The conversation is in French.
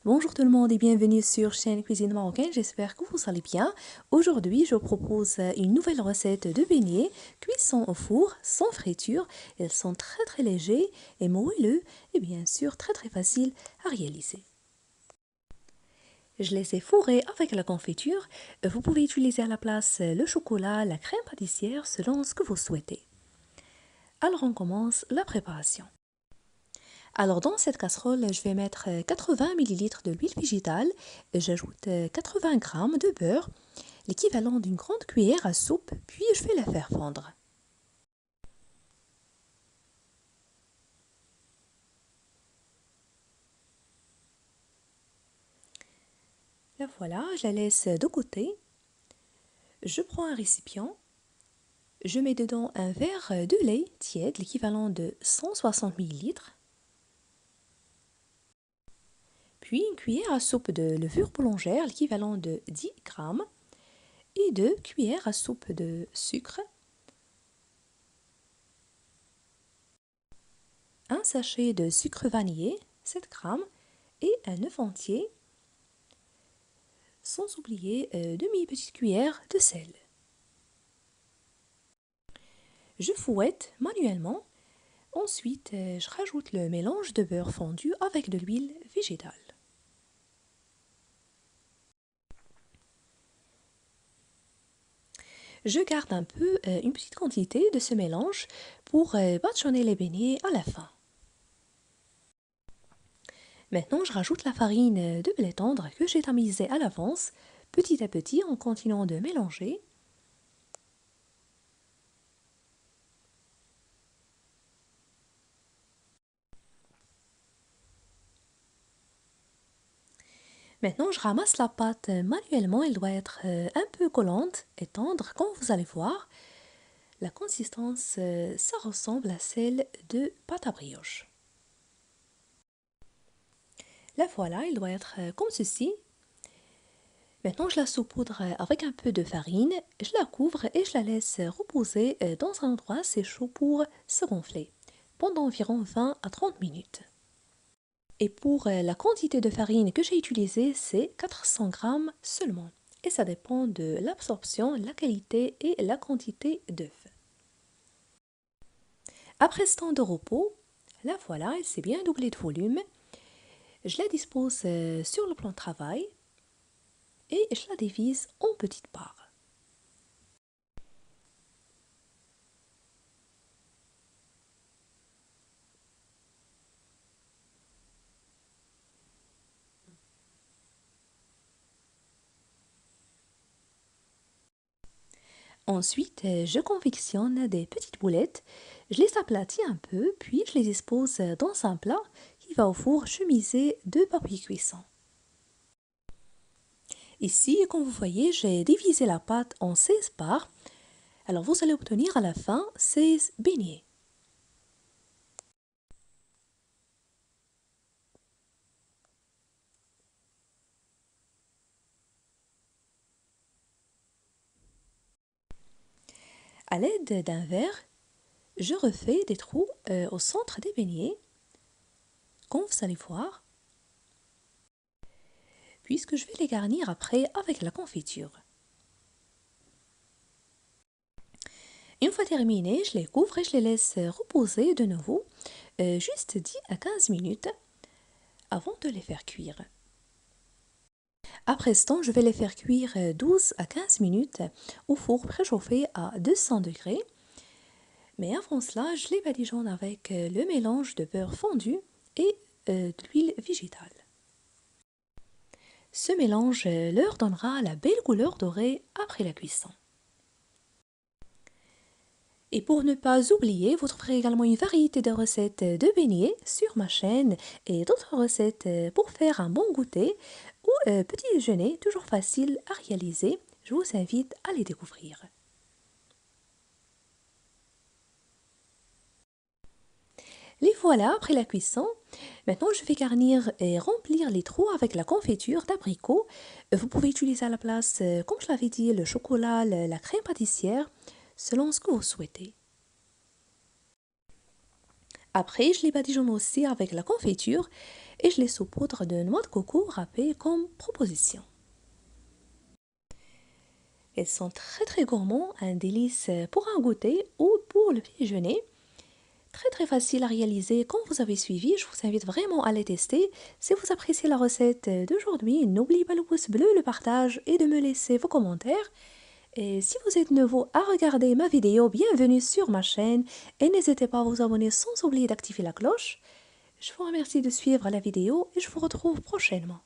Bonjour tout le monde et bienvenue sur chaîne Cuisine Marocaine, j'espère que vous allez bien. Aujourd'hui, je vous propose une nouvelle recette de beignets cuisson au four, sans friture. Elles sont très légers et moelleux et bien sûr très faciles à réaliser. Je les ai fourrés avec la confiture. Vous pouvez utiliser à la place le chocolat, la crème pâtissière selon ce que vous souhaitez. Alors on commence la préparation. Alors dans cette casserole, je vais mettre 80 ml de l'huile végétale, j'ajoute 80 g de beurre, l'équivalent d'une grande cuillère à soupe, puis je vais la faire fondre. La voilà, je la laisse de côté. Je prends un récipient, je mets dedans un verre de lait tiède, l'équivalent de 160 ml, puis une cuillère à soupe de levure boulangère, l'équivalent de 10 g, et 2 cuillères à soupe de sucre, un sachet de sucre vanillé, 7 g, et un œuf entier, sans oublier demi-petite cuillère de sel. Je fouette manuellement. Ensuite, je rajoute le mélange de beurre fondu avec de l'huile végétale. Je garde un peu, une petite quantité de ce mélange pour badigeonner les beignets à la fin. Maintenant, je rajoute la farine de blé tendre que j'ai tamisée à l'avance, petit à petit en continuant de mélanger. Maintenant, je ramasse la pâte manuellement, elle doit être un peu collante et tendre, comme vous allez voir. La consistance, ça ressemble à celle de pâte à brioche. La voilà, elle doit être comme ceci. Maintenant, je la saupoudre avec un peu de farine, je la couvre et je la laisse reposer dans un endroit assez chaud pour se gonfler pendant environ 20 à 30 minutes. Et pour la quantité de farine que j'ai utilisée, c'est 400 g seulement. Et ça dépend de l'absorption, la qualité et la quantité d'œufs. Après ce temps de repos, la voilà, elle s'est bien doublée de volume. Je la dispose sur le plan de travail et je la divise en petites parts. Ensuite, je confectionne des petites boulettes. Je les aplatis un peu, puis je les dispose dans un plat qui va au four chemisé de papier cuisson. Ici, comme vous voyez, j'ai divisé la pâte en 16 parts. Alors vous allez obtenir à la fin 16 beignets. À l'aide d'un verre, je refais des trous au centre des beignets, comme vous allez voir, puisque je vais les garnir après avec la confiture. Une fois terminé, je les couvre et je les laisse reposer de nouveau, juste 10 à 15 minutes avant de les faire cuire. Après ce temps, je vais les faire cuire 12 à 15 minutes au four préchauffé à 200 degrés. Mais avant cela, je les badigeonne avec le mélange de beurre fondu et de l'huile végétale. Ce mélange leur donnera la belle couleur dorée après la cuisson. Et pour ne pas oublier, vous trouverez également une variété de recettes de beignets sur ma chaîne et d'autres recettes pour faire un bon goûter ou petit déjeuner, toujours facile à réaliser. Je vous invite à les découvrir. Les voilà après la cuisson. Maintenant, je vais garnir et remplir les trous avec la confiture d'abricot. Vous pouvez utiliser à la place, comme je l'avais dit, le chocolat, la crème pâtissière, selon ce que vous souhaitez. Après, je les badigeonne aussi avec la confiture et je les saupoudre de noix de coco râpées comme proposition. Elles sont très gourmands, un délice pour un goûter ou pour le petit déjeuner. Très facile à réaliser quand vous avez suivi. Je vous invite vraiment à les tester. Si vous appréciez la recette d'aujourd'hui, n'oubliez pas le pouce bleu, le partage et de me laisser vos commentaires. Et si vous êtes nouveau à regarder ma vidéo, bienvenue sur ma chaîne et n'hésitez pas à vous abonner sans oublier d'activer la cloche. Je vous remercie de suivre la vidéo et je vous retrouve prochainement.